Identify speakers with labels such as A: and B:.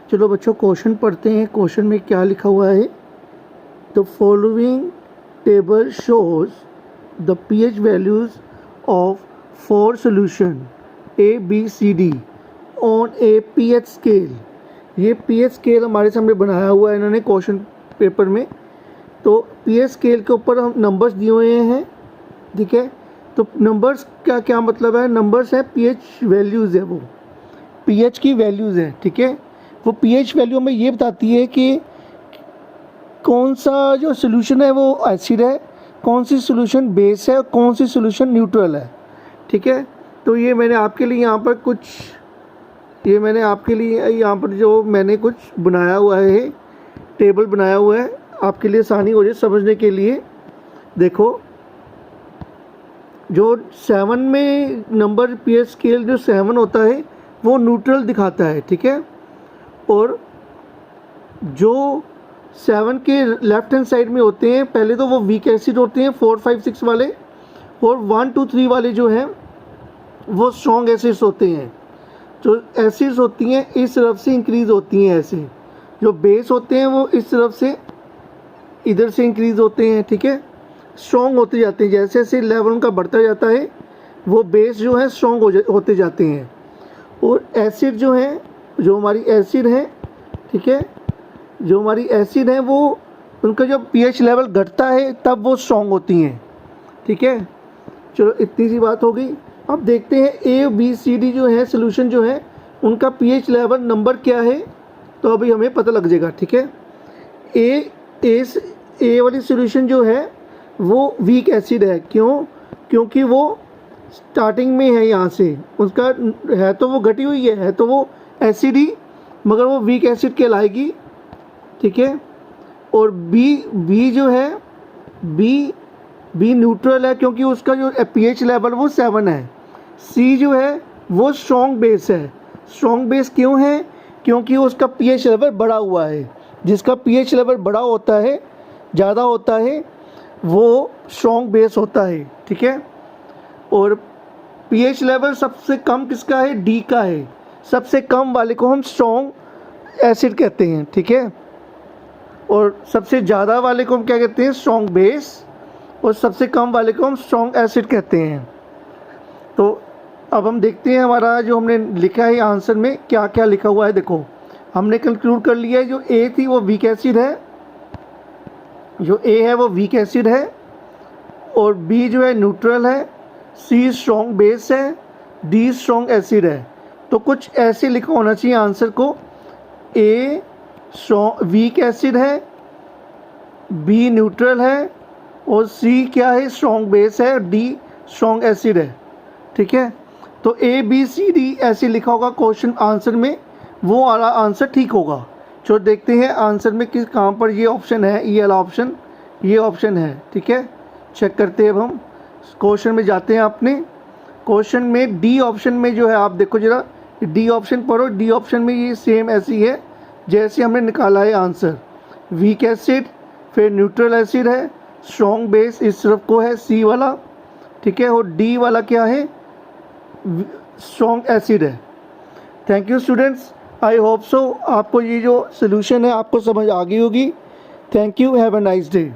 A: चलो बच्चों क्वेश्चन पढ़ते हैं। क्वेश्चन में क्या लिखा हुआ है? The following table shows the pH values of 4 solution ABCD on A pH scale. ये pH स्केल हमारे सामने बनाया हुआ है इन्होंने क्वेश्चन पेपर में। तो pH स्केल के ऊपर हम नंबर्स दिए हुए हैं, ठीक है। तो नंबर्स का क्या मतलब है? नंबर्स है pH वैल्यूज़ है, वो pH की वैल्यूज़ है, ठीक है। वो pH वैल्यू हमें ये बताती है कि कौन सा जो सोल्यूशन है वो एसिड है, कौन सी सोल्यूशन बेस है, कौन सी सोल्यूशन न्यूट्रल है, ठीक है। तो ये मैंने आपके लिए यहाँ पर जो मैंने कुछ बनाया हुआ है, टेबल बनाया हुआ है, आपके लिए आसानी हो जाए समझने के लिए। देखो, जो 7 में नंबर pH स्केल जो 7 होता है वो न्यूट्रल दिखाता है, ठीक है। और जो 7 के लेफ्ट हैंड साइड में होते हैं, पहले तो वो वीक एसिड होते हैं 4, 5, 6 वाले, और 1, 2, 3 वाले जो हैं वो स्ट्रॉन्ग एसिड्स होते हैं। जो एसिड्स होती हैं इस तरफ से इंक्रीज़ होती हैं, ऐसे जो बेस होते हैं वो इस तरफ से इधर से इंक्रीज़ होते हैं, ठीक है, स्ट्रॉन्ग होते जाते हैं। जैसे जैसे लेवल उनका बढ़ता जाता है वो बेस जो है स्ट्रॉन्ग होते जाते हैं। और एसिड जो है, जो हमारी एसिड है, ठीक है, जो हमारी एसिड है वो उनका जब pH लेवल घटता है तब वो स्ट्रॉन्ग होती हैं, ठीक है। चलो इतनी सी बात होगी। अब देखते हैं ABCD जो है सोल्यूशन जो है उनका pH लेवल नंबर क्या है, तो अभी हमें पता लग जाएगा, ठीक है। ए वाली सोल्यूशन जो है वो वीक एसिड है। क्योंकि वो स्टार्टिंग में है, यहाँ से उसका है तो वो घटी हुई है तो वो एसिड ही, मगर वो वीक एसिड कहलाएगी, ठीक है। और बी जो है बी न्यूट्रल है क्योंकि उसका जो pH लेवल वो 7 है। सी जो है वो स्ट्रॉन्ग बेस है। स्ट्रॉन्ग बेस क्यों है? क्योंकि उसका pH लेवल बढ़ा हुआ है। जिसका pH लेवल बड़ा होता है, ज़्यादा होता है, वो स्ट्रॉन्ग बेस होता है, ठीक है। और pH लेवल सबसे कम किसका है? डी का है। सबसे कम वाले को हम स्ट्रॉन्ग एसिड कहते हैं, ठीक है। और सबसे ज़्यादा वाले को हम क्या कहते हैं? Strong base. और सबसे कम वाले को हम स्ट्रॉन्ग एसिड कहते हैं। तो अब हम देखते हैं हमारा जो हमने लिखा है आंसर में क्या क्या लिखा हुआ है। देखो, हमने कंक्लूड कर लिया है जो ए थी वो वीक एसिड है, जो ए है वो वीक एसिड है, और बी जो है न्यूट्रल है, सी स्ट्रॉन्ग बेस है, डी स्ट्रॉन्ग एसिड है। तो कुछ ऐसे लिखा होना चाहिए आंसर को, ए वीक एसिड है, बी न्यूट्रल है, और सी क्या है? स्ट्रॉन्ग बेस है, डी स्ट्रॉन्ग एसिड है, ठीक है। तो ABCD ऐसे लिखा होगा क्वेश्चन आंसर में, वो वाला आंसर ठीक होगा। चलो देखते हैं आंसर में किस कहाँ पर ये ऑप्शन है, ये वाला ऑप्शन, ये ऑप्शन है, ठीक है। चेक करते हैं अब हम क्वेश्चन में जाते हैं। अपने क्वेश्चन में डी ऑप्शन में जो है, आप देखो जरा डी ऑप्शन पढ़ो। डी ऑप्शन में ये सेम ऐसी है जैसे हमने निकाला है आंसर। वीक एसिड, फिर न्यूट्रल एसिड है, स्ट्रॉन्ग बेस इस तरफ को है सी वाला, ठीक है। और डी वाला क्या है? स्ट्रॉन्ग एसिड है। Thank you students, I hope so आपको ये जो सोल्यूशन है आपको समझ आ गई होगी। Thank you, have a nice day.